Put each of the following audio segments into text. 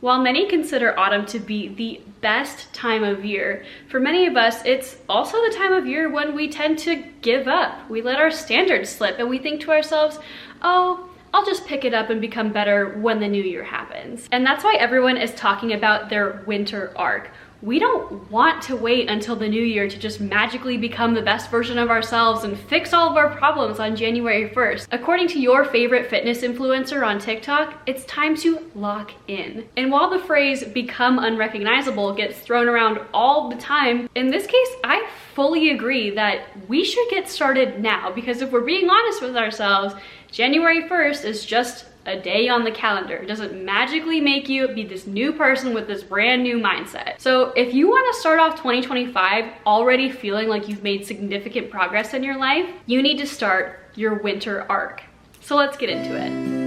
While many consider autumn to be the best time of year, for many of us, it's also the time of year when we tend to give up. We let our standards slip and we think to ourselves, oh, I'll just pick it up and become better when the new year happens. And that's why everyone is talking about their winter arc. We don't want to wait until the new year to just magically become the best version of ourselves and fix all of our problems on January 1st. According to your favorite fitness influencer on TikTok, it's time to lock in. And while the phrase become unrecognizable gets thrown around all the time, in this case, I fully agree that we should get started now, because if we're being honest with ourselves, January 1st is just a day on the calendar. It doesn't magically make you be this new person with this brand new mindset. So if you want to start off 2025 already feeling like you've made significant progress in your life, you need to start your winter arc. So let's get into it.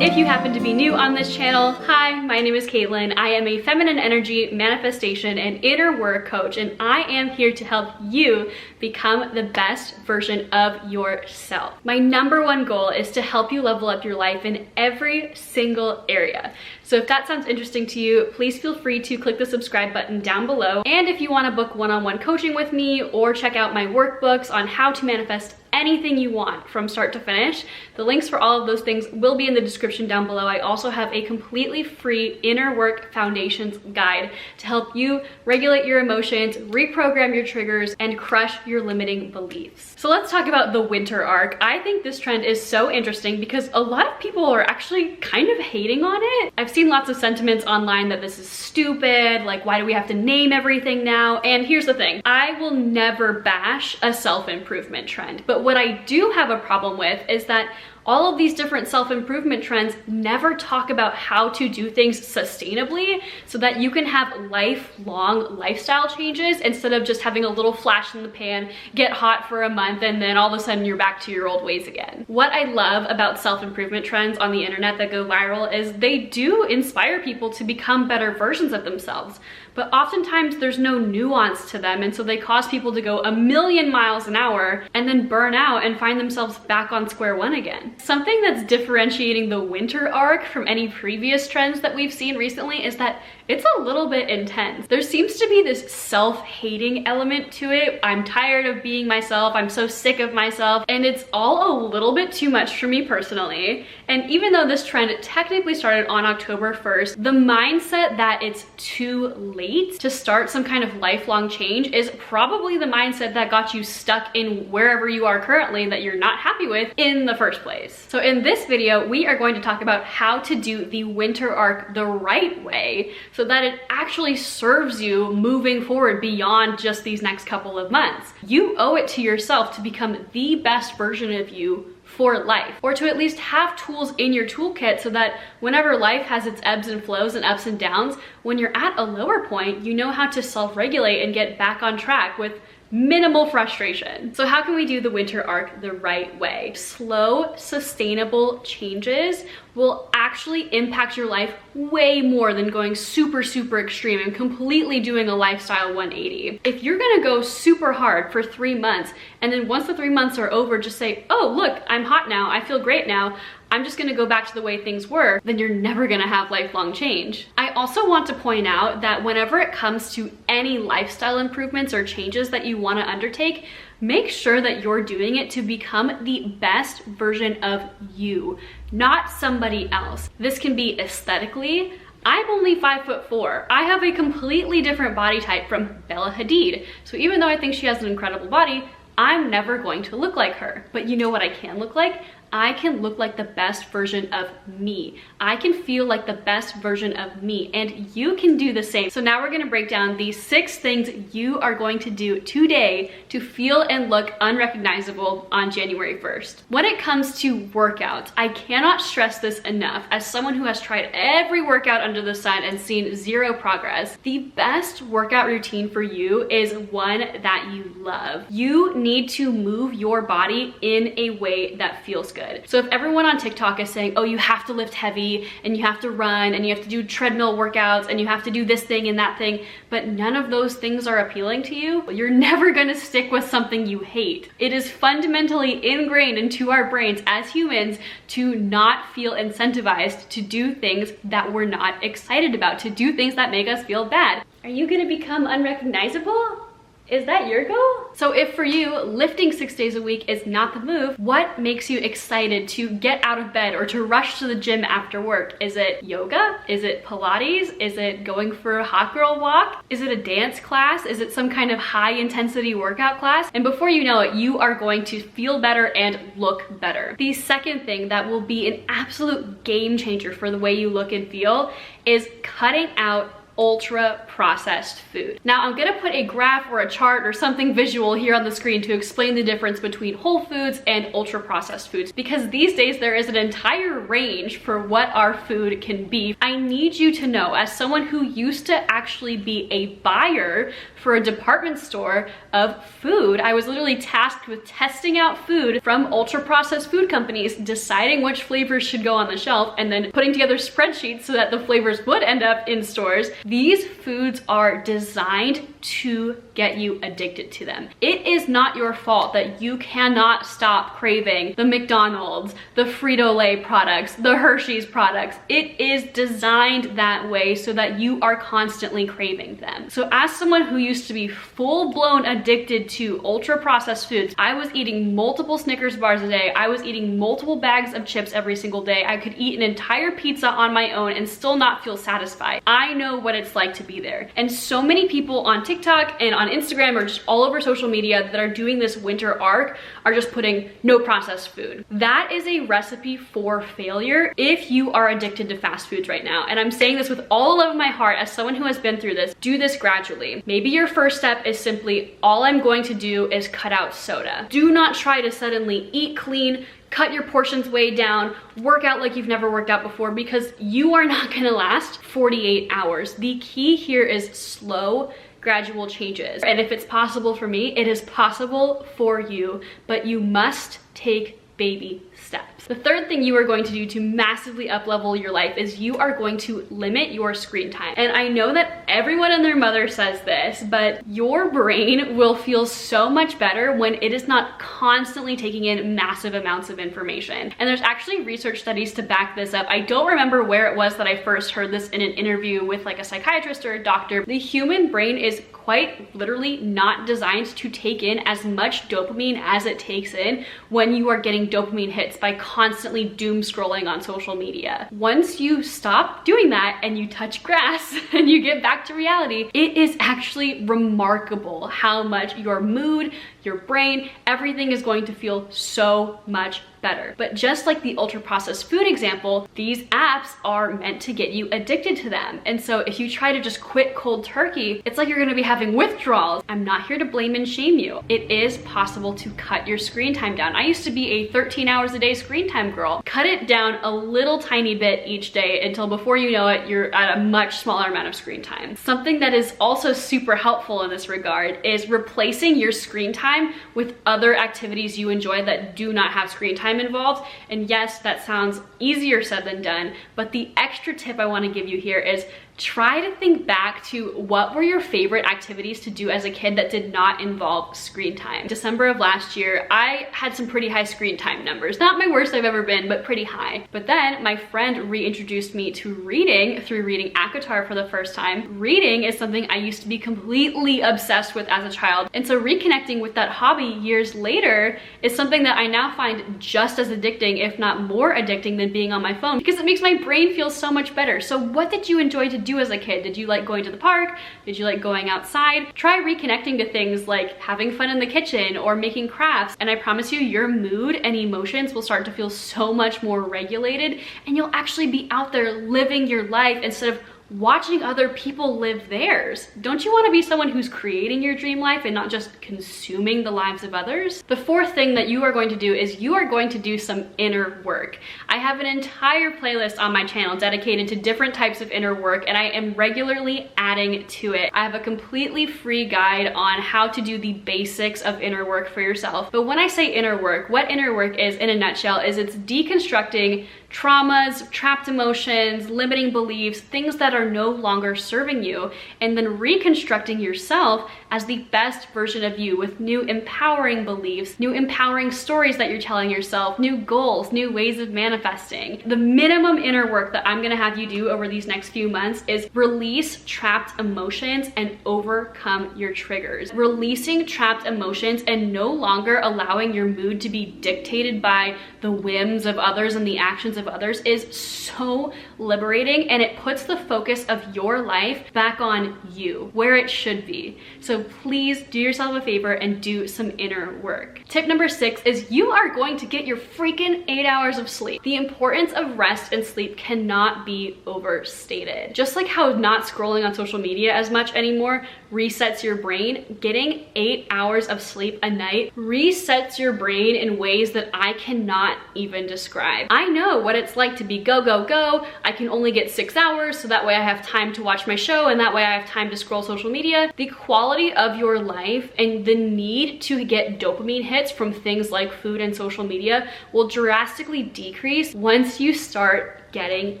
If you happen to be new on this channel, hi, my name is Caitlin. I am a feminine energy, manifestation, and inner work coach, and I am here to help you become the best version of yourself. My number one goal is to help you level up your life in every single area. So if that sounds interesting to you, please feel free to click the subscribe button down below. And if you want to book one-on-one coaching with me or check out my workbooks on how to manifest anything you want from start to finish, the links for all of those things will be in the description down below. I also have a completely free inner work foundations guide to help you regulate your emotions, reprogram your triggers, and crush your limiting beliefs. So let's talk about the winter arc. I think this trend is so interesting because a lot of people are actually kind of hating on it. I've seen lots of sentiments online that this is stupid, like why do we have to name everything now? And here's the thing, I will never bash a self-improvement trend, but what I do have a problem with is that all of these different self-improvement trends never talk about how to do things sustainably so that you can have lifelong lifestyle changes instead of just having a little flash in the pan, get hot for a month, and then all of a sudden you're back to your old ways again. What I love about self-improvement trends on the internet that go viral is they do inspire people to become better versions of themselves, but oftentimes there's no nuance to them, and so they cause people to go a million miles an hour and then burn out and find themselves back on square one again. Something that's differentiating the winter arc from any previous trends that we've seen recently is that it's a little bit intense. There seems to be this self-hating element to it. I'm tired of being myself, I'm so sick of myself, and it's all a little bit too much for me personally. And even though this trend technically started on October 1st, the mindset that it's too late to start some kind of lifelong change is probably the mindset that got you stuck in wherever you are currently that you're not happy with in the first place. So in this video, we are going to talk about how to do the winter arc the right way so that it actually serves you moving forward beyond just these next couple of months. You owe it to yourself to become the best version of you for life, or to at least have tools in your toolkit so that whenever life has its ebbs and flows and ups and downs, when you're at a lower point, you know how to self-regulate and get back on track with minimal frustration. So how can we do the winter arc the right way? Slow, sustainable changes will actually impact your life way more than going super, super extreme and completely doing a lifestyle 180. If you're gonna go super hard for 3 months, and then once the 3 months are over, just say, oh, look, I'm hot now, I feel great now, I'm just gonna go back to the way things were, then you're never gonna have lifelong change. I also want to point out that whenever it comes to any lifestyle improvements or changes that you wanna undertake, make sure that you're doing it to become the best version of you, not somebody else. This can be aesthetically. I'm only 5'4". I have a completely different body type from Bella Hadid. So even though I think she has an incredible body, I'm never going to look like her. But you know what I can look like? I can look like the best version of me. I can feel like the best version of me, and you can do the same. So now we're gonna break down the 6 things you are going to do today to feel and look unrecognizable on January 1st. When it comes to workouts, I cannot stress this enough. As someone who has tried every workout under the sun and seen 0 progress, the best workout routine for you is one that you love. You need to move your body in a way that feels good. good. So if everyone on TikTok is saying, oh, you have to lift heavy and you have to run and you have to do treadmill workouts and you have to do this thing and that thing, but none of those things are appealing to you, you're never gonna stick with something you hate. It is fundamentally ingrained into our brains as humans to not feel incentivized to do things that we're not excited about, to do things that make us feel bad. Are you gonna become unrecognizable? Is that your goal? So if for you, lifting 6 days a week is not the move, what makes you excited to get out of bed or to rush to the gym after work? Is it yoga? Is it Pilates? Is it going for a hot girl walk? Is it a dance class? Is it some kind of high intensity workout class? And before you know it, you are going to feel better and look better. The second thing that will be an absolute game changer for the way you look and feel is cutting out ultra processed food. Now I'm gonna put a graph or a chart or something visual here on the screen to explain the difference between whole foods and ultra processed foods, because these days there is an entire range for what our food can be. I need you to know, as someone who used to actually be a buyer for a department store of food, I was literally tasked with testing out food from ultra processed food companies, deciding which flavors should go on the shelf, and then putting together spreadsheets so that the flavors would end up in stores. These foods are designed to get you addicted to them. It is not your fault that you cannot stop craving the McDonald's, the Frito-Lay products, the Hershey's products. It is designed that way so that you are constantly craving them. So as someone who used to be full-blown addicted to ultra-processed foods, I was eating multiple Snickers bars a day. I was eating multiple bags of chips every single day. I could eat an entire pizza on my own and still not feel satisfied. I know what it's like to be there. And so many people on TikTok and on Instagram or just all over social media that are doing this winter arc are just putting no processed food. That is a recipe for failure if you are addicted to fast foods right now. And I'm saying this with all of my heart as someone who has been through this. Do this gradually. Maybe your first step is simply, all I'm going to do is cut out soda. Do not try to suddenly eat clean, cut your portions way down, work out like you've never worked out before, because you are not gonna last 48 hours. The key here is slow, gradual changes. And if it's possible for me, it is possible for you, but you must take baby steps. The third thing you are going to do to massively up-level your life is you are going to limit your screen time. And I know that everyone and their mother says this, but your brain will feel so much better when it is not constantly taking in massive amounts of information. And there's actually research studies to back this up. I don't remember where it was that I first heard this in an interview with like a psychiatrist or a doctor. The human brain is quite literally not designed to take in as much dopamine as it takes in when you are getting dopamine hits by constantly doom scrolling on social media. Once you stop doing that and you touch grass and you get back to reality, it is actually remarkable how much your mood, your brain, everything is going to feel so much better. But just like the ultra processed food example, these apps are meant to get you addicted to them. And so if you try to just quit cold turkey, it's like you're gonna be having withdrawals. I'm not here to blame and shame you. It is possible to cut your screen time down. I used to be a 13 hours a day screen time girl. Cut it down a little tiny bit each day until before you know it, you're at a much smaller amount of screen time. Something that is also super helpful in this regard is replacing your screen time with other activities you enjoy that do not have screen time involved. And yes, that sounds easier said than done, but the extra tip I want to give you here is try to think back to what were your favorite activities to do as a kid that did not involve screen time. December of last year, I had some pretty high screen time numbers. Not my worst I've ever been, but pretty high. But then my friend reintroduced me to reading through reading ACOTAR for the first time. Reading is something I used to be completely obsessed with as a child. And so reconnecting with that hobby years later is something that I now find just as addicting, if not more addicting than being on my phone, because it makes my brain feel so much better. So what did you enjoy to do as a kid? Did you like going to the park? Did you like going outside? Try reconnecting to things like having fun in the kitchen or making crafts, and I promise you, your mood and emotions will start to feel so much more regulated, and you'll actually be out there living your life instead of watching other people live theirs. Don't you want to be someone who's creating your dream life and not just consuming the lives of others? The fourth thing that you are going to do is you are going to do some inner work. I have an entire playlist on my channel dedicated to different types of inner work, and I am regularly adding to it. I have a completely free guide on how to do the basics of inner work for yourself. But when I say inner work, what inner work is in a nutshell is it's deconstructing traumas, trapped emotions, limiting beliefs, things that are no longer serving you, and then reconstructing yourself as the best version of you with new empowering beliefs, new empowering stories that you're telling yourself, new goals, new ways of manifesting. The minimum inner work that I'm gonna have you do over these next few months is release trapped emotions and overcome your triggers. Releasing trapped emotions and no longer allowing your mood to be dictated by the whims of others and the actions of others is so liberating, and it puts the focus of your life back on you, where it should be. So please do yourself a favor and do some inner work. Tip number 6 is you are going to get your freaking 8 hours of sleep. The importance of rest and sleep cannot be overstated. Just like how not scrolling on social media as much anymore resets your brain, getting 8 hours of sleep a night resets your brain in ways that I cannot even describe. I know what it's like to be go, go, go. I can only get 6 hours, so that way I have time to watch my show, and that way I have time to scroll social media. The quality of your life and the need to get dopamine hits from things like food and social media will drastically decrease once you start getting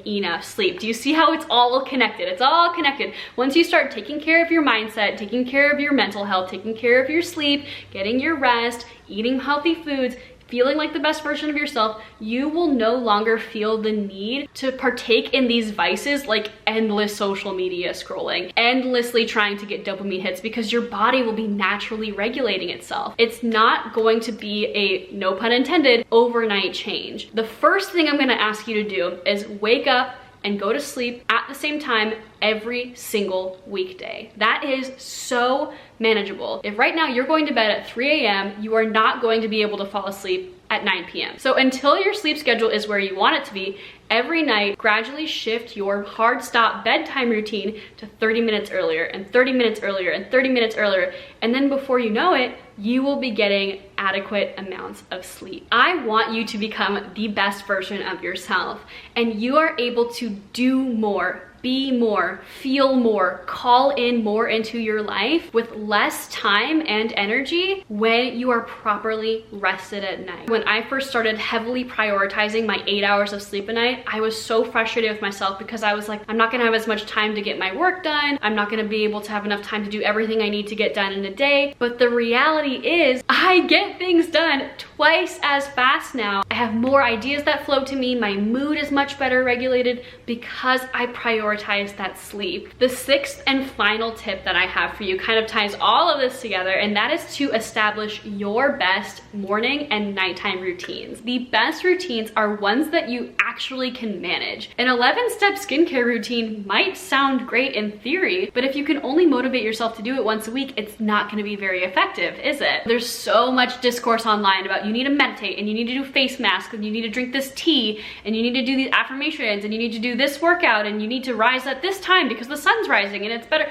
enough sleep. Do you see how it's all connected? It's all connected. Once you start taking care of your mindset, taking care of your mental health, taking care of your sleep, getting your rest, eating healthy foods, feeling like the best version of yourself, you will no longer feel the need to partake in these vices like endless social media scrolling, endlessly trying to get dopamine hits, because your body will be naturally regulating itself. It's not going to be a, no pun intended, overnight change. The first thing I'm gonna ask you to do is wake up and go to sleep at the same time every single weekday. That is so manageable. If right now you're going to bed at 3 a.m., you are not going to be able to fall asleep at 9 p.m. So until your sleep schedule is where you want it to be, every night gradually shift your hard stop bedtime routine to 30 minutes earlier and 30 minutes earlier and 30 minutes earlier. And then before you know it, you will be getting adequate amounts of sleep. I want you to become the best version of yourself, and you are able to do more, be more, feel more, call in more into your life with less time and energy when you are properly rested at night. When I first started heavily prioritizing my 8 hours of sleep a night, I was so frustrated with myself because I was like, I'm not gonna have as much time to get my work done. I'm not gonna be able to have enough time to do everything I need to get done in a day. But the reality is I get things done twice as fast now. I have more ideas that flow to me. My mood is much better regulated because I prioritize that sleep. The sixth and final tip that I have for you kind of ties all of this together, and that is to establish your best morning and nighttime routines. The best routines are ones that you actually can manage. An 11-step skincare routine might sound great in theory, but if you can only motivate yourself to do it once a week, it's not going to be very effective, is it? There's so much discourse online about you need to meditate, and you need to do face masks, and you need to drink this tea, and you need to do these affirmations, and you need to do this workout, and you need to rise at this time because the sun's rising and it's better.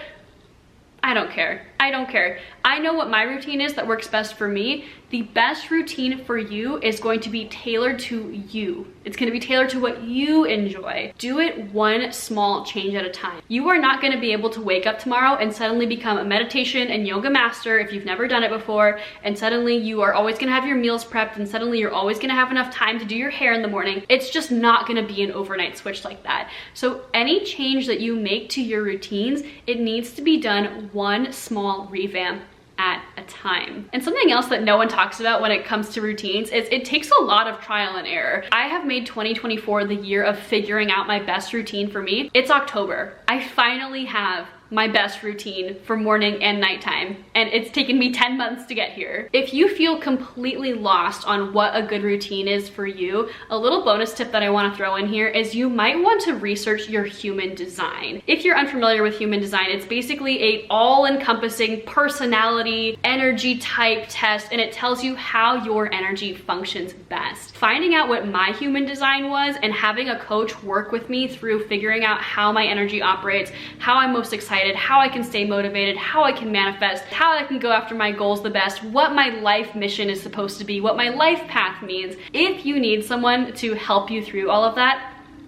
I don't care. I don't care. I know what my routine is that works best for me. The best routine for you is going to be tailored to you. It's going to be tailored to what you enjoy. Do it one small change at a time. You are not going to be able to wake up tomorrow and suddenly become a meditation and yoga master if you've never done it before, and suddenly you are always going to have your meals prepped, and suddenly you're always going to have enough time to do your hair in the morning. It's just not going to be an overnight switch like that. So any change that you make to your routines, it needs to be done one small revamp at a time. And something else that no one talks about when it comes to routines is it takes a lot of trial and error. I have made 2024 the year of figuring out my best routine for me. It's October. I finally have my best routine for morning and nighttime, and it's taken me 10 months to get here. If you feel completely lost on what a good routine is for you, a little bonus tip that I want to throw in here is you might want to research your human design. If you're unfamiliar with human design, it's basically a all-encompassing personality, energy type test, and it tells you how your energy functions best. Finding out what my human design was and having a coach work with me through figuring out how my energy operates, how I'm most excited, how I can stay motivated, how I can manifest, how I can go after my goals the best, what my life mission is supposed to be, what my life path means. If you need someone to help you through all of that,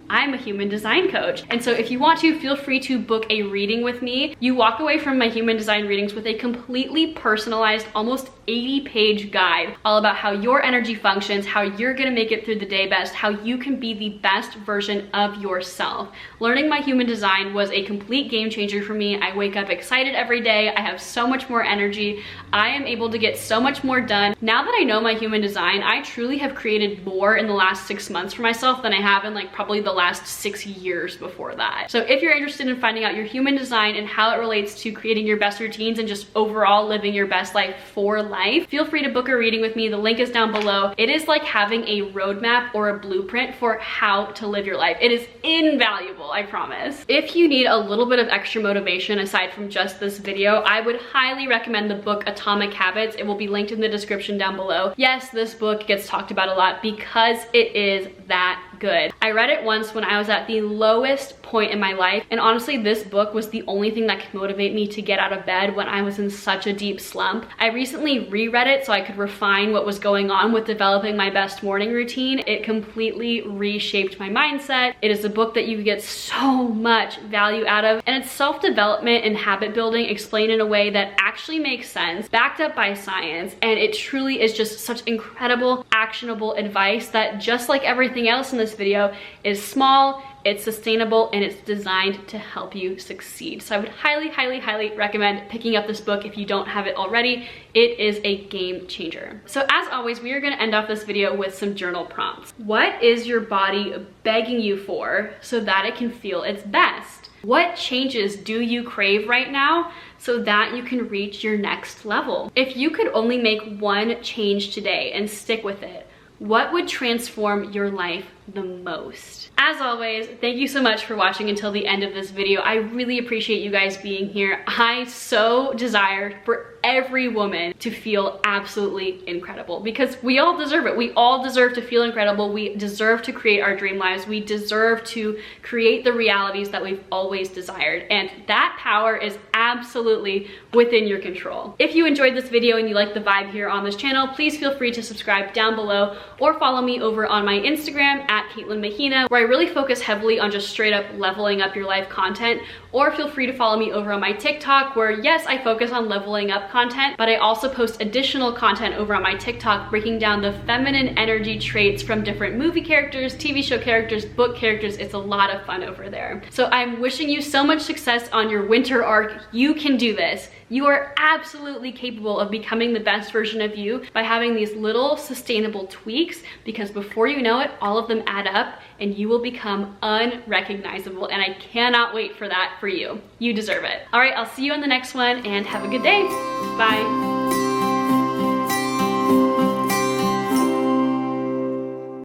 I'm a human design coach. And so if you want to, feel free to book a reading with me. You walk away from my human design readings with a completely personalized, almost 80-page guide all about how your energy functions, how you're gonna make it through the day best, how you can be the best version of yourself. Learning my human design was a complete game changer for me. I wake up excited every day. I have so much more energy. I am able to get so much more done. Now that I know my human design, I truly have created more in the last 6 months for myself than I have in like probably the last 6 years before that. So if you're interested in finding out your human design and how it relates to creating your best routines and just overall living your best life for life, feel free to book a reading with me. The link is down below. It is like having a roadmap or a blueprint for how to live your life. It is invaluable, I promise. If you need a little bit of extra motivation aside from just this video, I would highly recommend the book Atomic Habits. It will be linked in the description down below. Yes, this book gets talked about a lot because it is that good. I read it once when I was at the lowest point in my life, and honestly, this book was the only thing that could motivate me to get out of bed when I was in such a deep slump. I recently reread it so I could refine what was going on with developing my best morning routine. It completely reshaped my mindset. It is a book that you get so much value out of, and it's self-development and habit building explained in a way that actually makes sense, backed up by science, and it truly is just such incredible, actionable advice that, just like everything else in this video, is small, it's sustainable, and it's designed to help you succeed. So I would highly, highly, highly recommend picking up this book if you don't have it already. It is a game changer. So as always, we are gonna end off this video with some journal prompts. What is your body begging you for so that it can feel its best? What changes do you crave right now so that you can reach your next level? If you could only make one change today and stick with it, what would transform your life the most? As always, thank you so much for watching until the end of this video. I really appreciate you guys being here. I so desire for every woman to feel absolutely incredible because we all deserve it. We all deserve to feel incredible. We deserve to create our dream lives. We deserve to create the realities that we've always desired. And that power is absolutely within your control. If you enjoyed this video and you like the vibe here on this channel, please feel free to subscribe down below or follow me over on my Instagram at Mahina, where I really focus heavily on just straight up leveling up your life content. Or feel free to follow me over on my TikTok, where yes, I focus on leveling up content, but I also post additional content over on my TikTok breaking down the feminine energy traits from different movie characters, TV show characters, book characters. It's a lot of fun over there. So I'm wishing you so much success on your winter arc. You can do this. You are absolutely capable of becoming the best version of you by having these little sustainable tweaks, because before you know it, all of them add up and you will become unrecognizable. And I cannot wait for that for you. You deserve it. All right, I'll see you on the next one and have a good day. Bye.